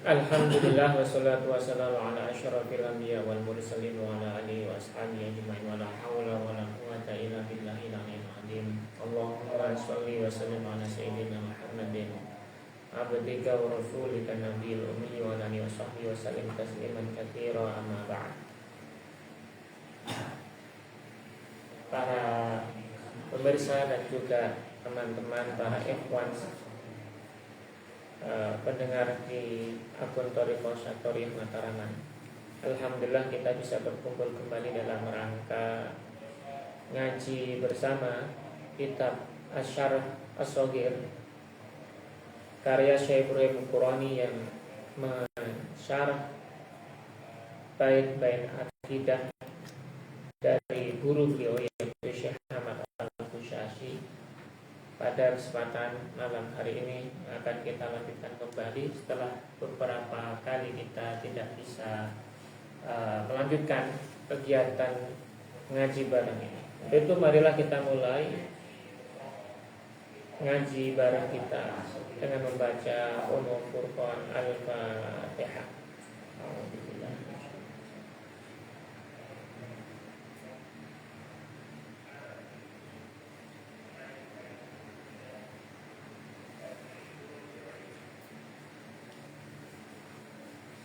Alhamdulillah wassalatu wassalamu ala asyrafil anbiya wal mursalin wa ala alihi wa ashabihi ajma'in wa la haula wa la quwwata illa billahil aliyyil azim. Allahumma shalli wa sallim ala sayyidina Muhammadin abdika wa rasulika nabiyil ummi wa ala alihi wa sahbihi wa sallim tasliman katsira amma ba'd. Para pemirsa dan juga teman-teman para ikhwan pendengar di akun Thoriqah Syariah Matarangan. Alhamdulillah kita bisa berkumpul kembali dalam rangka ngaji bersama kitab Asy-Syarh Ash-Shaghir karya Syekh Ibrahim Qurani yang mensyarah bait-bait akidah dari guru beliau yaitu Syekh Ahmad Al-Qushayri. Pada kesempatan malam hari ini akan kita lanjutkan kembali setelah beberapa kali kita tidak bisa melanjutkan kegiatan ngaji bareng ini. Itu marilah kita mulai ngaji bareng kita dengan membaca Ummul Furqan Al-Fatihah.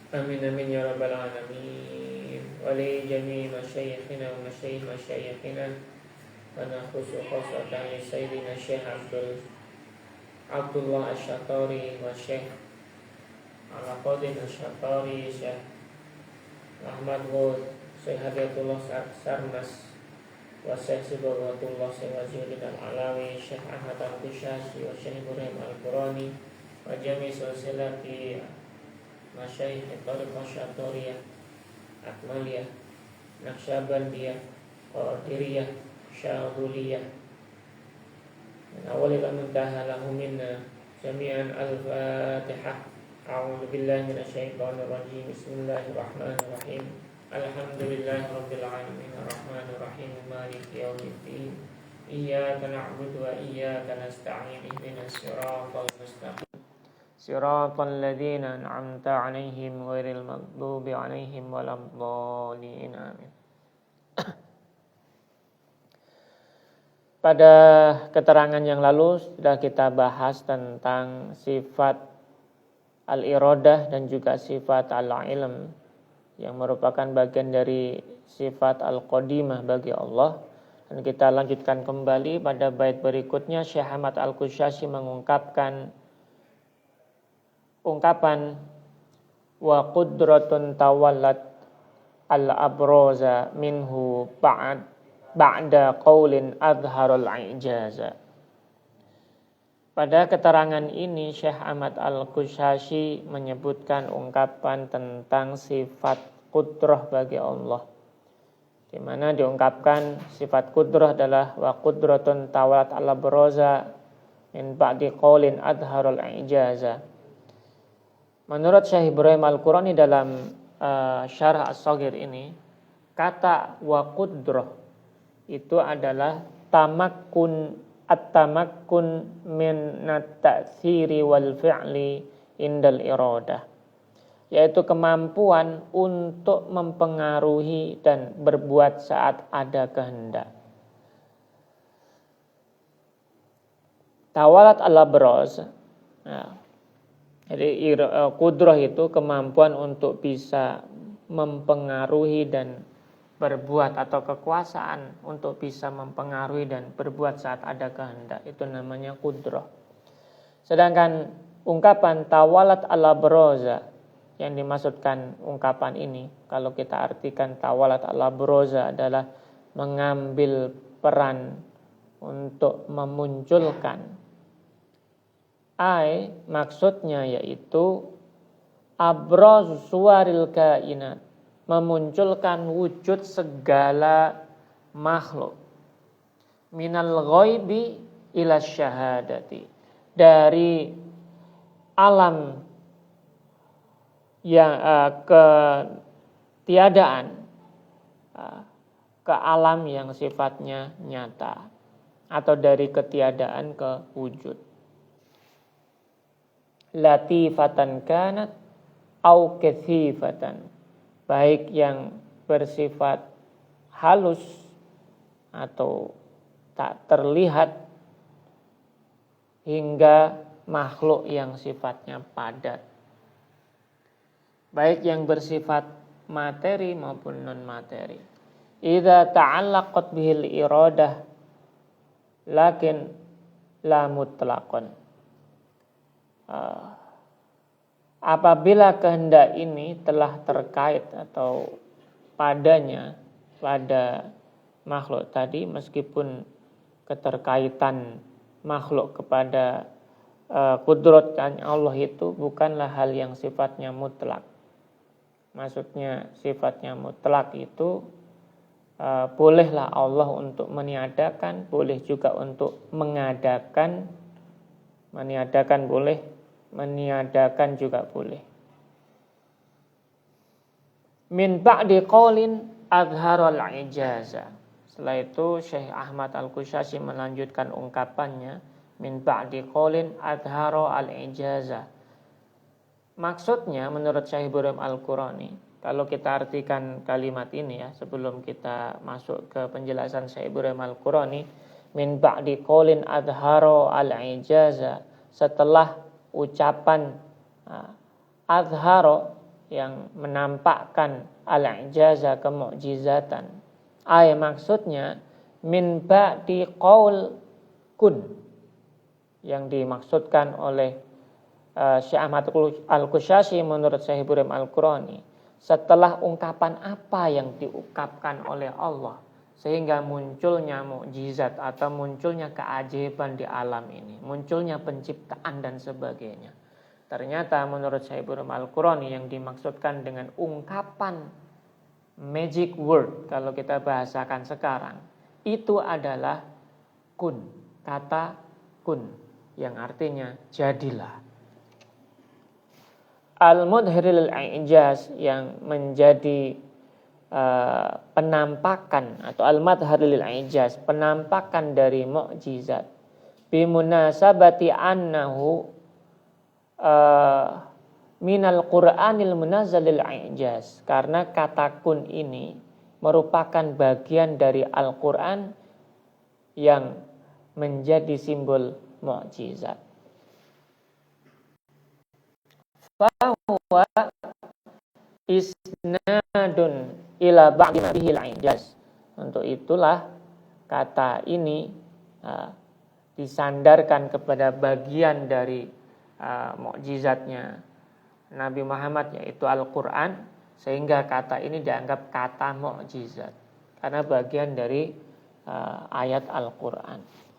Amin amin ya rabbal alamin. Wa li jami' masyayikhina wa masyayikh masyayikhina wa nakhusu khosatan li sayyidina Syekh Abdullah Asy-Syatari wa Syekh Al-Qadir Asy-Syatari, Syekh Ahmad Ghud, Syekh Hadiyatullah Sarmas wa Syekh Sibagatullah Syekh Waziruddin Al-Alawi, Syekh Ahmad Al-Qushayri wa Syekh Ibrahim Al-Qurani wa jami' silsilati masyayikh Thariqah Syariah, Akmaliyah, Naqsyabandiyah, Qadiriyah, Syadhuliyah. Min awal ila muntaha lahu minna jami'an al-Fatihah. A'udzu billahi minasyaitonir rajim. Bismillahirrahmanirrahim. Alhamdulillahirabbil alamin arrahmanir rahim maliki yaumiddin. Iyyaka na'budu wa iyyaka nasta'in. Ihdinas siratal mustaqim. Siratal ladzina an'amta 'alaihim ghairil maghdubi 'alaihim waladdallin. Amin. Pada keterangan yang lalu sudah kita bahas tentang sifat al-iradah dan juga sifat al-ilm yang merupakan bagian dari sifat al-qadimah bagi Allah. Dan kita lanjutkan kembali pada bait berikutnya. Syekh Ahmad Al-Qushayri mengungkapkan ungkapan wa qudratun tawallat al-abraza minhu ba'da qaulin adharul ijaza. Pada keterangan ini Syekh Ahmad Al-Qushayri menyebutkan ungkapan tentang sifat qudrah bagi Allah, di mana diungkapkan sifat qudrah adalah wa qudratun tawallat al-abraza min ba'di qaulin adharul ijaza. Menurut Syekh Ibrahim Al-Qurani dalam Syarah Ash-Shaghir ini, kata wa qudrah itu adalah at-tamakkun min at-ta'thiri wal fi'li indal iradah, yaitu kemampuan untuk mempengaruhi dan berbuat saat ada kehendak. Tawalat al-abraz, jadi qudrah itu kemampuan untuk bisa mempengaruhi dan berbuat, atau kekuasaan untuk bisa mempengaruhi dan berbuat saat ada kehendak, itu namanya qudrah. Sedangkan ungkapan tawalat al-abraza, yang dimaksudkan ungkapan ini, kalau kita artikan tawalat al-abraza adalah mengambil peran untuk memunculkan, maksudnya yaitu abraz suwaril kainat, memunculkan wujud segala makhluk, minal ghaibi ila syahadati, dari alam yang ketiadaan ke alam yang sifatnya nyata, atau dari ketiadaan ke wujud. Latifatan kanat au kathifatan, baik yang bersifat halus atau tak terlihat, hingga makhluk yang sifatnya padat, baik yang bersifat materi maupun non materi. Idza ta'allaqat bihil iradah lakin la mutlaqan. Apabila kehendak ini telah terkait atau padanya pada makhluk tadi, meskipun keterkaitan makhluk kepada kudrat Allah itu bukanlah hal yang sifatnya mutlak. Maksudnya sifatnya mutlak itu bolehlah Allah untuk meniadakan, boleh juga untuk mengadakan. Meniadakan boleh, meniadakan juga boleh. Min ba'di qaulin adharul ijaza. Setelah itu Syekh Ahmad Al-Qushayri melanjutkan ungkapannya, min ba'di qaulin adharul ijaza. Maksudnya menurut Syekh Ibrahim Al-Qurani, kalau kita artikan kalimat ini ya, sebelum kita masuk ke penjelasan Syekh Ibrahim Al-Qurani, min ba'di qaulin adharo al-ijaza, setelah ucapan adharo yang menampakkan al-ijaza, kemukjizatan. Maksudnya min ba'di qaul kun, yang dimaksudkan oleh Syekh Ahmad Al-Qushayri menurut Syekh Ibrahim Al-Qurani, setelah ungkapan apa yang diungkapkan oleh Allah sehingga munculnya mukjizat atau munculnya keajaiban di alam ini, munculnya penciptaan dan sebagainya. Ternyata menurut Syekh Ibrahim Al-Qurani yang dimaksudkan dengan ungkapan magic word, kalau kita bahasakan sekarang, itu adalah kun, kata kun, yang artinya jadilah. Al-mudhiril ijaz, yang menjadi penampakan atau al-madharil ijaz, penampakan dari mukjizat, bimunasabati annahu minal qur'anil munazzalil ijaz, karena kata kun ini merupakan bagian dari Al-Qur'an yang menjadi simbol mukjizat. Fahuwa isnadun ila ba'di ma bihil ijaz. Untuk itulah kata ini disandarkan kepada bagian dari mukjizatnya Nabi Muhammad, yaitu Al-Quran, sehingga kata ini dianggap kata mukjizat karena bagian dari ayat Al-Quran.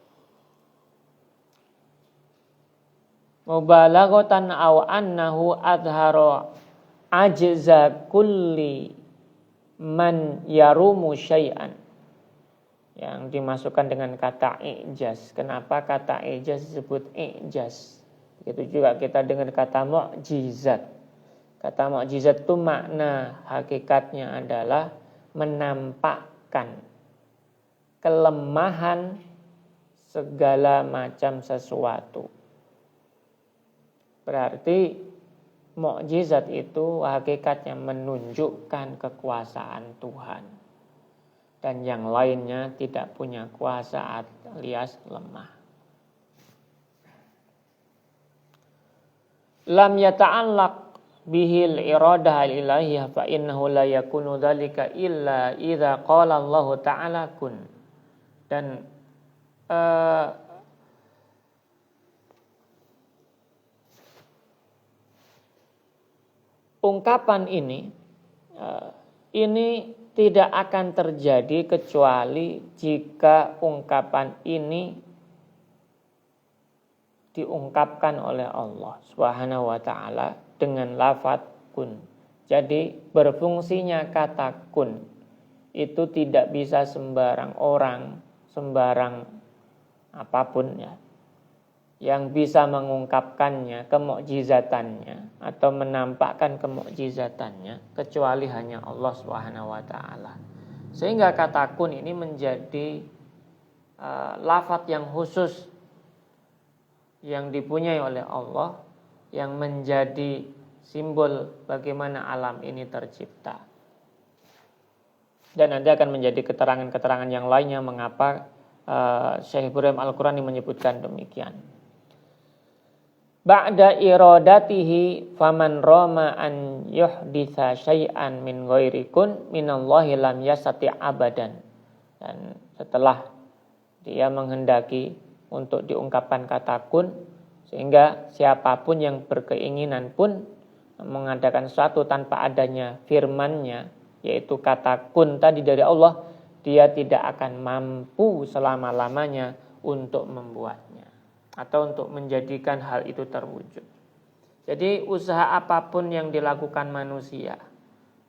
Mubalaghatan aw annahu adhara ajza kulli man yarumu syai'an, yang dimasukkan dengan kata ijaz. Kenapa kata ijaz disebut ijaz? Begitu juga kita dengan kata mukjizat. Kata mukjizat itu makna hakikatnya adalah menampakkan kelemahan segala macam sesuatu. Berarti mukjizat itu hakikatnya menunjukkan kekuasaan Tuhan, dan yang lainnya tidak punya kuasa alias lemah. Lam yata'allaq bihil iradah al-ilahiyah fa innahu la yakunu dzalika illa idza qala Allah Ta'ala kun. Dan ungkapan ini tidak akan terjadi kecuali jika ungkapan ini diungkapkan oleh Allah Subhanahu wa ta'ala dengan lafaz kun. Jadi berfungsinya kata kun itu tidak bisa sembarang orang, sembarang apapun ya, yang bisa mengungkapkannya, kemukjizatannya atau menampakkan kemukjizatannya kecuali hanya Allah Subhanahu wa ta'ala. Sehingga kata kun ini menjadi lafaz yang khusus yang dipunyai oleh Allah, yang menjadi simbol bagaimana alam ini tercipta. Dan nanti akan menjadi keterangan-keterangan yang lainnya mengapa Syekh Ibrahim Al-Qurani menyebutkan demikian. Ba'da iradatihi faman rama an yuhditsa syai'an min ghairi kun minallahi lam yastati abadan. Dan setelah dia menghendaki untuk diungkapkan kata kun, sehingga siapapun yang berkeinginan pun mengadakan sesuatu tanpa adanya firman-Nya, yaitu kata kun tadi dari Allah, dia tidak akan mampu selama-lamanya untuk membuatnya atau untuk menjadikan hal itu terwujud. Jadi usaha apapun yang dilakukan manusia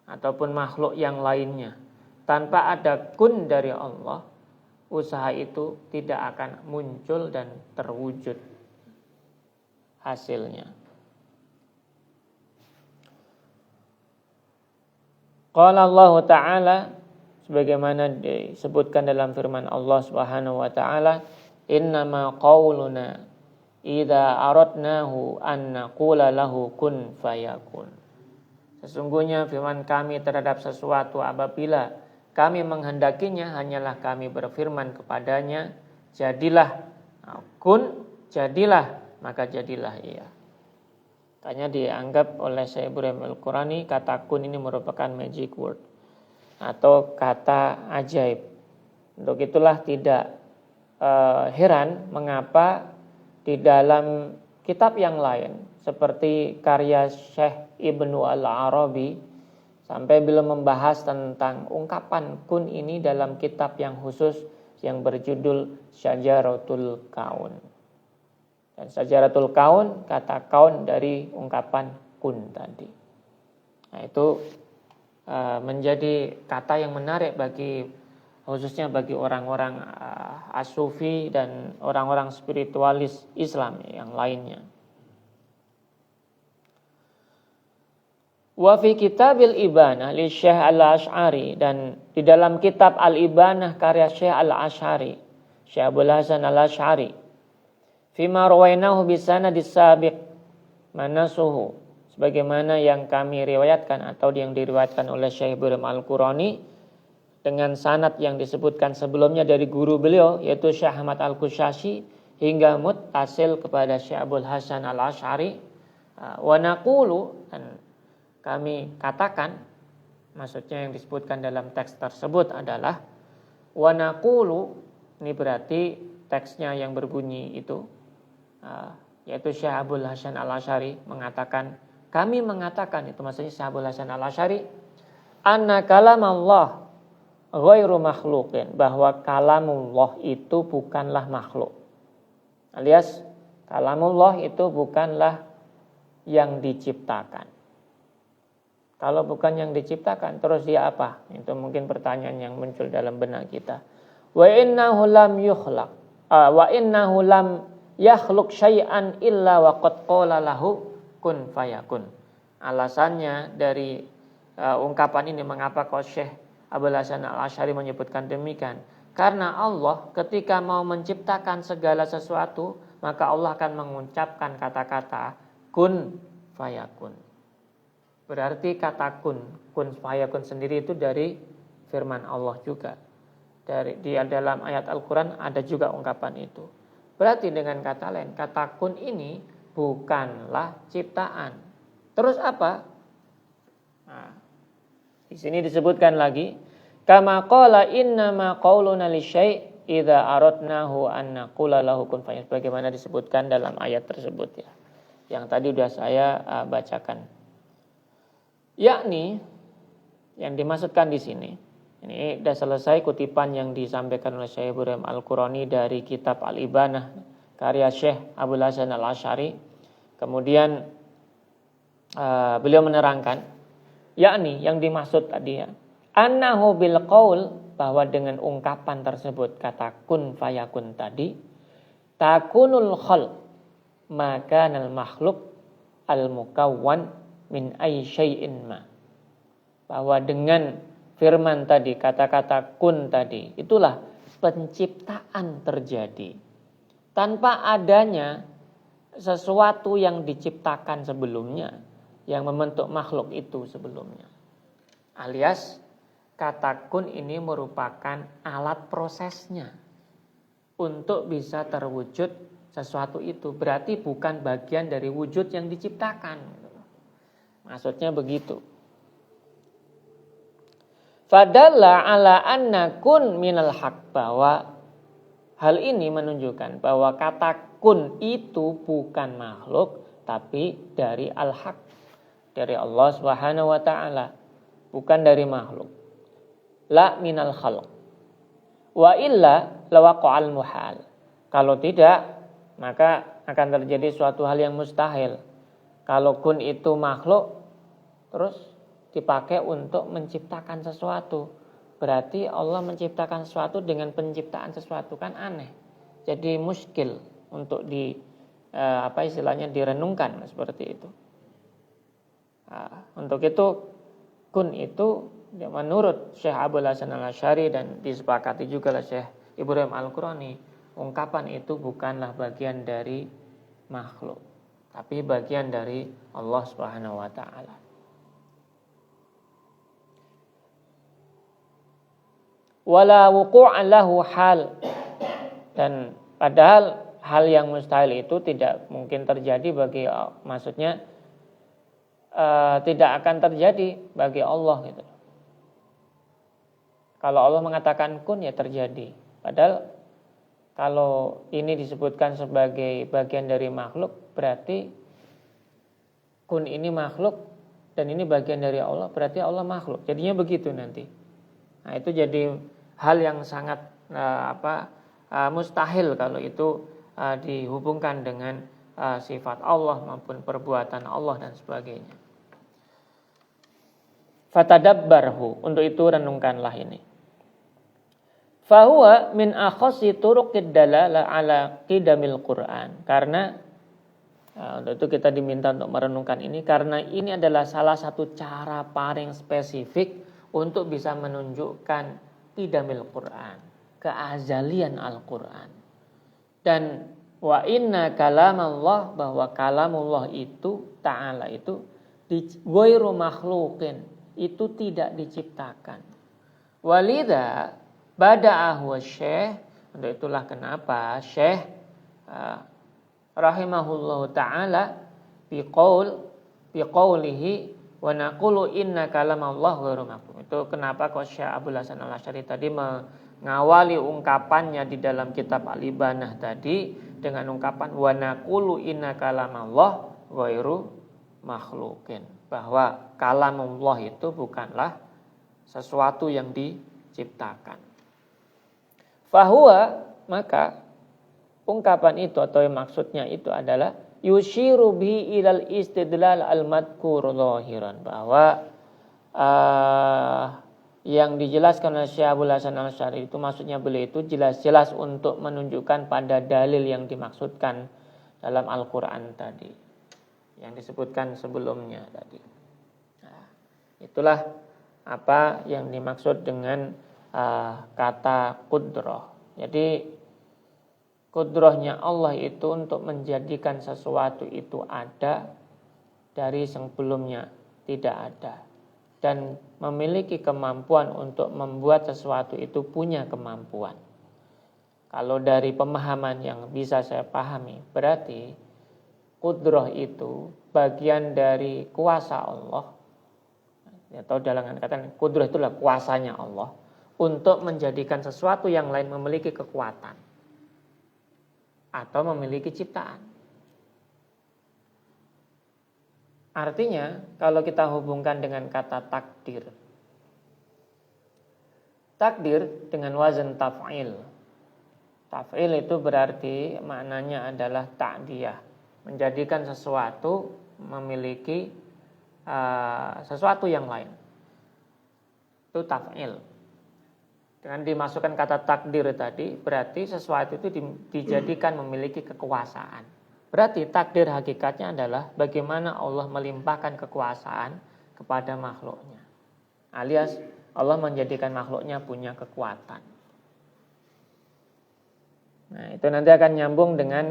ataupun makhluk yang lainnya, tanpa ada kun dari Allah, usaha itu tidak akan muncul dan terwujud hasilnya. Qala Allah Ta'ala, sebagaimana disebutkan dalam firman Allah Subhanahu wa taala, innama qauluna idza aradnahu an naqula lahu kun fayakun. Sesungguhnya firman kami terhadap sesuatu apabila kami menghendakinya, hanyalah kami berfirman kepadanya, jadilah, kun, jadilah, maka jadilah ia. Makanya dianggap oleh Syekh Ibrahim Al-Qurani kata kun ini merupakan magic word atau kata ajaib. Untuk itulah tidak heran mengapa di dalam kitab yang lain seperti karya Syekh Ibnu Al-Arabi sampai belum membahas tentang ungkapan kun ini dalam kitab yang khusus yang berjudul Syajaratul Kaun. Dan Syajaratul Kaun, kata kaun dari ungkapan kun tadi. Nah, itu menjadi kata yang menarik khususnya bagi orang-orang as-sufi dan orang-orang spiritualis Islam yang lainnya. Wa fi kitabil Ibanah li Syekh Al-Asy'ari, dan di dalam kitab Al-Ibanah karya Syekh Al-Asy'ari, Syekh Abdul Hasan Al-Asy'ari, fima rawainahu bisanadis sabiq manasuhu, sebagaimana yang kami riwayatkan atau yang diriwayatkan oleh Syekh Ibrahim Al-Qurani dengan sanad yang disebutkan sebelumnya dari guru beliau yaitu Syekh Ahmad Al-Qushashi hingga muttasil kepada Syekh Abdul Hasan Al-Asy'ari. Wa naqulu, dan kami katakan, maksudnya yang disebutkan dalam teks tersebut adalah wa naqulu, ini berarti teksnya yang berbunyi itu yaitu Syekh Abdul Hasan Al-Asy'ari mengatakan, kami mengatakan, itu maksudnya Syekh Abdul Hasan Al-Asy'ari, anna kalamullah ghairu makhluqin, bahwa kalamullah itu bukanlah makhluk, alias kalamullah itu bukanlah yang diciptakan. Kalau bukan yang diciptakan, terus dia apa? Itu mungkin pertanyaan yang muncul dalam benak kita. Wa innahu lam yukhlaq wa innahu lam yakhluq syai'an illa wa qad qala lahu kun fayakun. Alasannya dari ungkapan ini, mengapa kok Syekh Abdul Hasan Al-Asy'ari menyebutkan demikian? Karena Allah ketika mau menciptakan segala sesuatu, maka Allah akan mengucapkan kata-kata kun fayakun. Berarti kata kun fayakun sendiri itu dari firman Allah juga. Di dalam ayat Al-Quran ada juga ungkapan itu. Berarti dengan kata lain, kata kun ini bukanlah ciptaan. Terus apa? Nah, di sini disebutkan lagi, kama qala innama qauluna lisyai' idza aradnahu an naqula lahu kun fayakun, bagaimana disebutkan dalam ayat tersebut ya. Yang tadi sudah saya bacakan. Yakni yang dimaksudkan di sini, ini sudah selesai kutipan yang disampaikan oleh Syekh Ibrahim Al-Qurani dari kitab Al-Ibanah karya Syekh Abdul Hasan Al-Asy'ari. Kemudian beliau menerangkan, yakni yang dimaksud tadi ya, annahu bil qaul, bahwa dengan ungkapan tersebut kata kun fayakun tadi, takunul khalq maka al makhluk al mukawwan min ayyi syai'in ma, bahwa dengan firman tadi, kata-kata kun tadi, itulah penciptaan terjadi tanpa adanya sesuatu yang diciptakan sebelumnya, yang membentuk makhluk itu sebelumnya. Alias kata kun ini merupakan alat prosesnya untuk bisa terwujud sesuatu itu. Berarti bukan bagian dari wujud yang diciptakan. Maksudnya begitu. Fadalla ala anna kun minal haq, bahwa hal ini menunjukkan bahwa kata kun itu bukan makhluk tapi dari al-haq, dari Allah Subhanahu wa taala, bukan dari makhluk. La minal khalq. Wa illa lawaqa'al muhal. Kalau tidak, maka akan terjadi suatu hal yang mustahil. Kalau kun itu makhluk terus dipakai untuk menciptakan sesuatu, berarti Allah menciptakan sesuatu dengan penciptaan sesuatu, kan aneh. Jadi muskil untuk istilahnya direnungkan seperti itu. Untuk itu kun itu menurut Syekh Abul Hasan Al-Asy'ari dan disepakati juga oleh Syekh Ibrahim Al-Qurani, ungkapan itu bukanlah bagian dari makhluk, tapi bagian dari Allah Subhanahu wa taala. Wala wuqu'an lahu hal, dan padahal hal yang mustahil itu tidak mungkin terjadi bagi, maksudnya tidak akan terjadi bagi Allah gitu. Kalau Allah mengatakan kun, ya terjadi. Padahal kalau ini disebutkan sebagai bagian dari makhluk, berarti kun ini makhluk dan ini bagian dari Allah, berarti Allah makhluk. Jadinya begitu nanti. Nah, itu jadi hal yang sangat mustahil kalau itu dihubungkan dengan sifat Allah maupun perbuatan Allah dan sebagainya. Fatadabbarhu, untuk itu renungkanlah ini. Fahuwa min akhassi turuqid dalalah ala qidamil Qur'an. Karena untuk itu kita diminta untuk merenungkan ini, karena ini adalah salah satu cara paling spesifik untuk bisa menunjukkan qidamil Qur'an, keazalian Al-Qur'an. Dan wa inna kalamallah, bahwa kalamullah itu ta'ala itu ghairu makhluqin, itu tidak diciptakan. Walidha bada'ahu Syekh, untuk itulah kenapa Syekh rahimahullahu ta'ala biqaulihi wa naqulu inna kalamallah ghairu makhluq. Itu kenapa kok Syekh Abul Hasan Al-Asy'ari tadi mengawali ungkapannya di dalam kitab Al-Ibanah tadi dengan ungkapan wa naqulu inna kalamallah ghairu makhluqin, bahwa kalamullah itu bukanlah sesuatu yang diciptakan. Fahuwa, maka ungkapan itu atau maksudnya itu adalah yushiru bihi ilal istidlal al-madkur zahiran, bahwa yang dijelaskan oleh Syekh Abul Hasan Al-Asy'ari itu maksudnya beliau itu jelas-jelas untuk menunjukkan pada dalil yang dimaksudkan dalam Al-Quran tadi, yang disebutkan sebelumnya tadi. Nah, itulah apa yang dimaksud dengan kata kudrah. Jadi kudrahnya Allah itu untuk menjadikan sesuatu itu ada dari sebelumnya tidak ada, dan memiliki kemampuan untuk membuat sesuatu itu punya kemampuan. Kalau dari pemahaman yang bisa saya pahami, berarti kudrah itu bagian dari kuasa Allah, atau dalam kata kudrah itulah kuasanya Allah untuk menjadikan sesuatu yang lain memiliki kekuatan atau memiliki ciptaan. Artinya kalau kita hubungkan dengan kata takdir, takdir dengan wazan taf'il. Taf'il itu berarti maknanya adalah ta'diyah, menjadikan sesuatu memiliki sesuatu yang lain. Itu taf'il. Dengan dimasukkan kata takdir tadi, berarti sesuatu itu dijadikan memiliki kekuasaan. Berarti takdir hakikatnya adalah bagaimana Allah melimpahkan kekuasaan kepada makhluknya. Alias Allah menjadikan makhluknya punya kekuatan. Nah, itu nanti akan nyambung dengan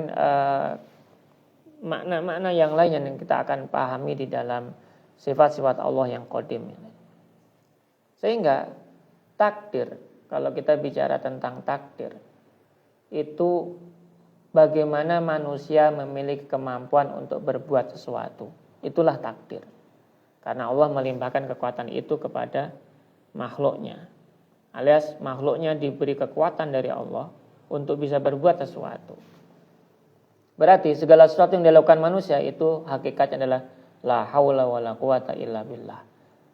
makna-makna yang lain yang kita akan pahami di dalam sifat-sifat Allah yang qadim. Sehingga takdir, kalau kita bicara tentang takdir, itu bagaimana manusia memiliki kemampuan untuk berbuat sesuatu. Itulah takdir. Karena Allah melimpahkan kekuatan itu kepada makhluknya. Alias makhluknya diberi kekuatan dari Allah untuk bisa berbuat sesuatu. Berarti segala sesuatu yang dilakukan manusia itu hakikatnya adalah la haula wala quwata illa billah.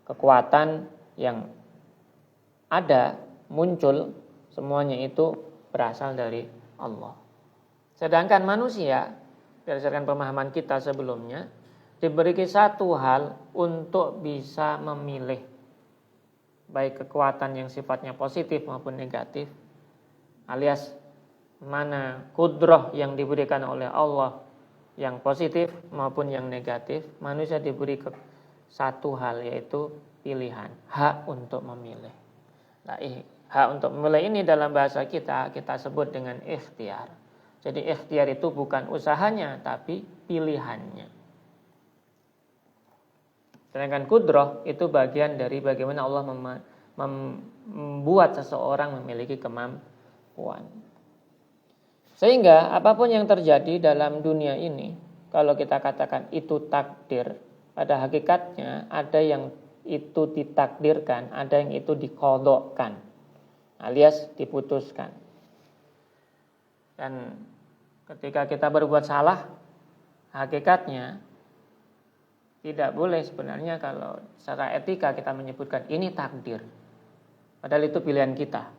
Kekuatan yang ada, muncul, semuanya itu berasal dari Allah. Sedangkan manusia, berdasarkan pemahaman kita sebelumnya, diberi satu hal untuk bisa memilih, baik kekuatan yang sifatnya positif maupun negatif, alias mana kudrah yang diberikan oleh Allah yang positif maupun yang negatif. Manusia diberi satu hal, yaitu pilihan, hak untuk memilih. Nah, hak untuk memilih ini dalam bahasa kita sebut dengan ikhtiar. Jadi ikhtiar itu bukan usahanya, tapi pilihannya. Sedangkan kudrah itu bagian dari bagaimana Allah membuat seseorang memiliki kemampuan. Sehingga apapun yang terjadi dalam dunia ini, kalau kita katakan itu takdir, pada hakikatnya ada yang itu ditakdirkan, ada yang itu diqadhakan, alias diputuskan. Dan ketika kita berbuat salah, hakikatnya tidak boleh sebenarnya kalau secara etika kita menyebutkan ini takdir. Padahal itu pilihan kita.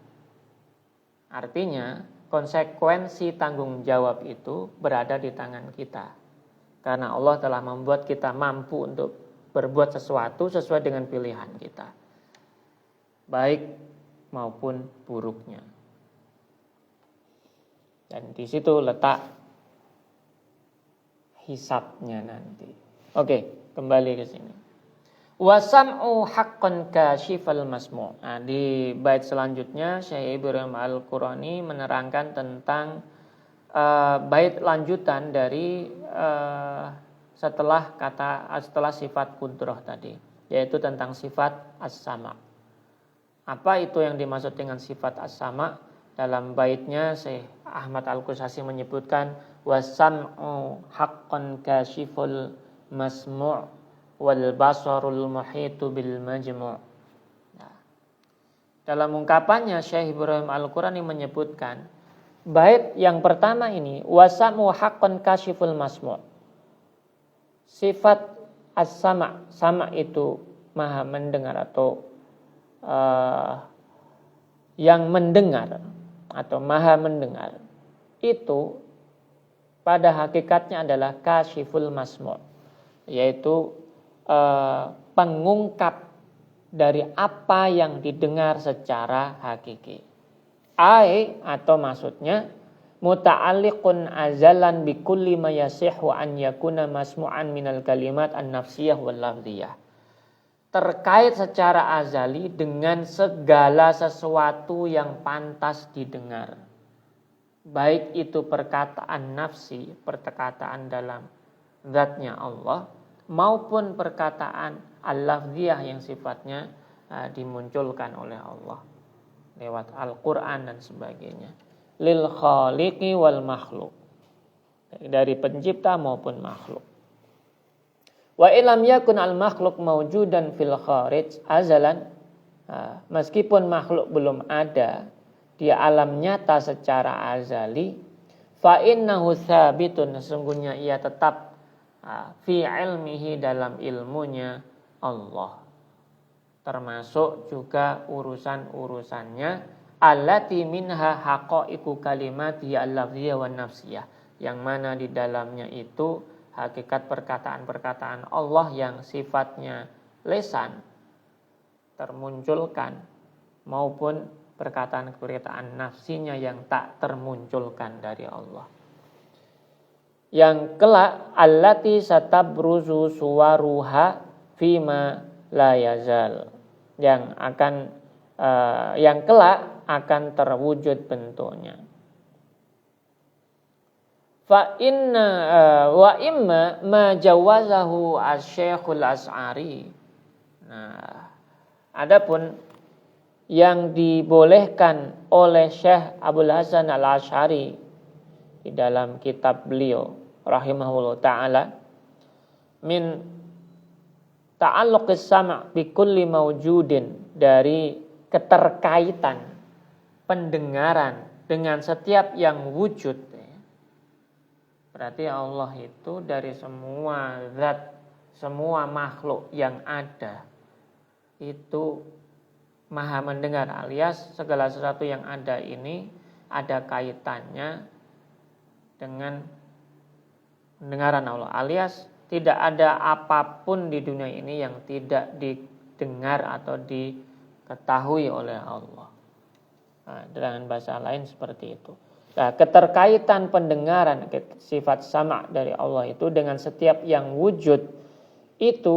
Artinya konsekuensi tanggung jawab itu berada di tangan kita. Karena Allah telah membuat kita mampu untuk berbuat sesuatu sesuai dengan pilihan kita, baik maupun buruknya. Dan di situ letak hisabnya nanti. Oke, kembali ke sini. Wasam'u haqqan kashifal masmu'. Nah, di bait selanjutnya Syekh Ibrahim Al-Qurani menerangkan tentang bait lanjutan dari setelah sifat kudrah tadi, yaitu tentang sifat as-sama'. Apa itu yang dimaksud dengan sifat as-sama'? Dalam baitnya Syekh Ahmad Al-Qusasi menyebutkan wasam'u haqqan kashiful masmu' wal basarul muhitu bil majmu'. Nah, dalam ungkapannya Syekh Ibrahim Al-Qurani menyebutkan bait yang pertama ini wasam'u haqqan kashiful masmu'. Sifat as-sama', sama itu maha mendengar atau yang mendengar atau maha mendengar, itu pada hakikatnya adalah kashiful masmu', yaitu pengungkap dari apa yang didengar secara hakiki. Atau maksudnya muta'alliqun azalan bi kulli ma yasihu an yakuna masmu'an minal kalimat an-nafsiyah wal lafziyah. Terkait secara azali dengan segala sesuatu yang pantas didengar. Baik itu perkataan nafsi, perkataan dalam zatnya Allah, maupun perkataan al-lafziyah yang sifatnya dimunculkan oleh Allah lewat Al-Quran dan sebagainya. Lil khaliqi wal makhluk, dari pencipta maupun makhluk. Wa ilam yakun al makhluk mawjudan fil kharij azalan, meskipun makhluk belum ada di alam nyata secara azali, fa innahu tsabitun, sesungguhnya ia tetap fi ilmihi, dalam ilmunya Allah, termasuk juga urusan-urusannya allati minha haqaiqu kalimati al-lafziyah wan nafsiyah, yang mana di dalamnya itu hakikat perkataan-perkataan Allah yang sifatnya lesan termunculkan, maupun perkataan-perkataan nafsinya yang tak termunculkan dari Allah. Yang kelak allati satabruzu suwaruha fima la yazal, yang kelak akan terwujud bentuknya. Fa inna wa imma ma jawazahu asy-Syekhul Asy'ari. Nah, adapun yang dibolehkan oleh Syekh Abdul Hasan Al-Asy'ari di dalam kitab beliau rahimahullah taala min ta'alluqis sam' bi kulli mawjudin, dari keterkaitan pendengaran dengan setiap yang wujud. Berarti Allah itu dari semua zat, semua makhluk yang ada itu maha mendengar, alias segala sesuatu yang ada ini ada kaitannya dengan pendengaran Allah, alias tidak ada apapun di dunia ini yang tidak didengar atau diketahui oleh Allah. Nah, dengan bahasa lain seperti itu. Nah, keterkaitan pendengaran, sifat sama dari Allah itu dengan setiap yang wujud itu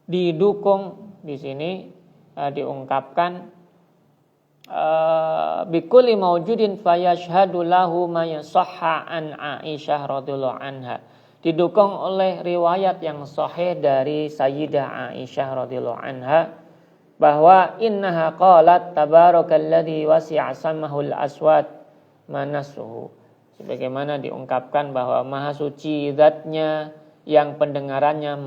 didukung di sini diungkapkan bikulli maujudin fayashhadu lahu ma yasahha an Aisyah radhiyallahu anha, didukung oleh riwayat yang sahih dari Sayyidah Aisyah radhiyallahu anha bahwa innaha qalat tabarakalladzi wasi'a samahul aswat manasuhu, sebagaimana diungkapkan bahwa maha suci zatnya yang pendengarannya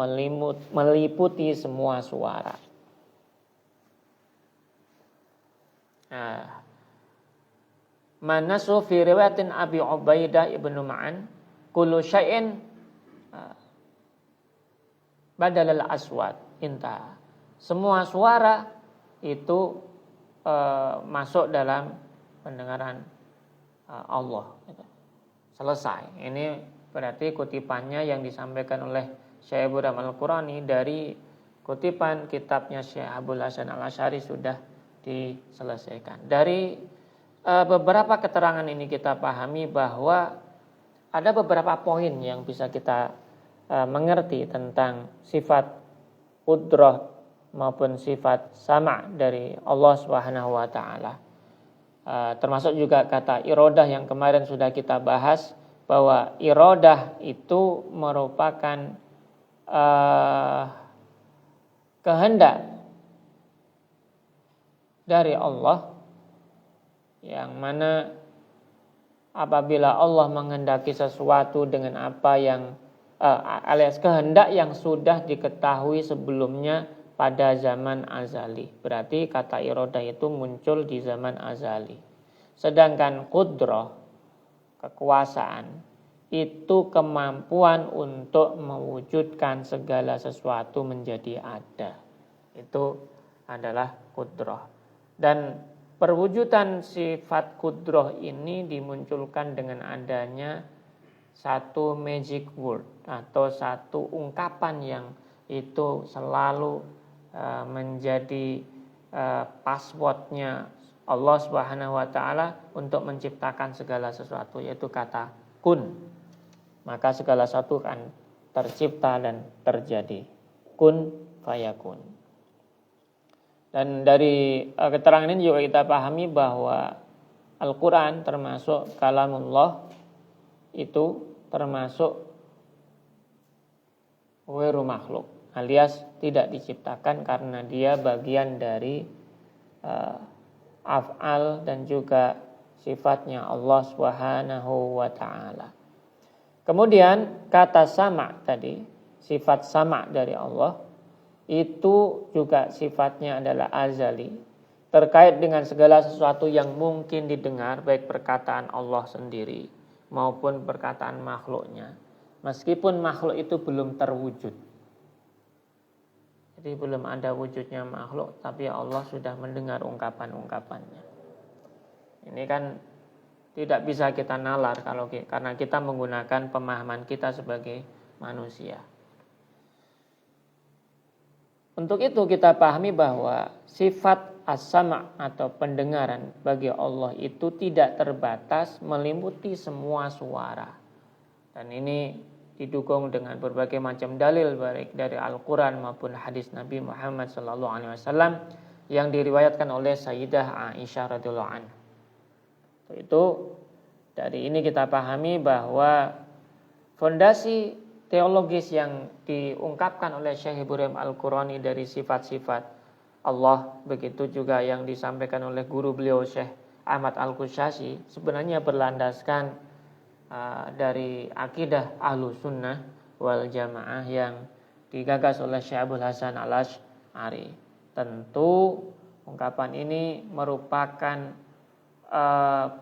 meliputi semua suara. Manasu fi riwayatin Abi Ubaidah ibnu Ma'an kullu syai'in badalal aswat inta, semua suara itu masuk dalam pendengaran Allah. Selesai. Ini berarti kutipannya yang disampaikan oleh Syekh Ibrahim Al-Qurani dari kutipan kitabnya Syekh Abdul Hasan Al-Asy'ari sudah diselesaikan. Dari beberapa keterangan ini kita pahami bahwa ada beberapa poin yang bisa kita mengerti tentang sifat qudrah maupun sifat sama dari Allah Subhanahu wa taala. Termasuk juga kata iradah yang kemarin sudah kita bahas, bahwa iradah itu merupakan kehendak dari Allah, yang mana apabila Allah menghendaki sesuatu dengan apa yang alias kehendak yang sudah diketahui sebelumnya pada zaman azali, berarti kata iradah itu muncul di zaman azali. Sedangkan qudrah, kekuasaan, itu kemampuan untuk mewujudkan segala sesuatu menjadi ada. Itu adalah qudrah. Dan perwujudan sifat qudrah ini dimunculkan dengan adanya satu magic word atau satu ungkapan yang itu selalu menjadi passwordnya Allah Subhanahu wa taala untuk menciptakan segala sesuatu, yaitu kata kun. Maka segala sesuatu akan tercipta dan terjadi. Kun fayakun. Dan dari keterangan ini juga kita pahami bahwa Al-Quran termasuk kalamullah, itu termasuk ghairu makhluk, alias tidak diciptakan karena dia bagian dari af'al dan juga sifatnya Allah Subhanahu wa taala. Kemudian kata sama tadi, sifat sama dari Allah itu juga sifatnya adalah azali, terkait dengan segala sesuatu yang mungkin didengar, baik perkataan Allah sendiri maupun perkataan makhluknya, meskipun makhluk itu belum terwujud. Jadi belum ada wujudnya makhluk, tapi Allah sudah mendengar ungkapan-ungkapannya. Ini kan tidak bisa kita nalar karena kita menggunakan pemahaman kita sebagai manusia. Untuk itu kita pahami bahwa sifat as-sama' atau pendengaran bagi Allah itu tidak terbatas meliputi semua suara. Dan ini didukung dengan berbagai macam dalil baik dari Al-Quran maupun hadis Nabi Muhammad SAW yang diriwayatkan oleh Sayyidah Aisyah radhiyallahu anha. Itu Dari ini kita pahami bahwa fondasi teologis yang diungkapkan oleh Syekh Ibrahim Al-Qurani dari sifat-sifat Allah, begitu juga yang disampaikan oleh guru beliau Syekh Ahmad Al-Qushayri, sebenarnya berlandaskan dari akidah Ahlus Sunnah wal Jamaah yang digagas oleh Syekh Abdul Hasan Al-Asy'ari. Tentu ungkapan ini merupakan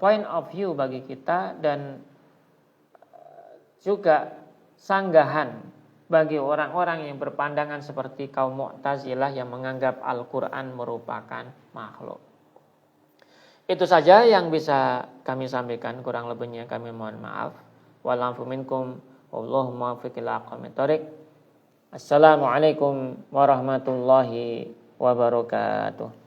point of view bagi kita dan juga sanggahan bagi orang-orang yang berpandangan seperti kaum Mu'tazilah yang menganggap Al-Quran merupakan makhluk. Itu saja yang bisa kami sampaikan, kurang lebihnya kami mohon maaf. Wa'alafu minkum wallahu muwaffiq ila aqwamit thoriq. Assalamualaikum warahmatullahi wabarakatuh.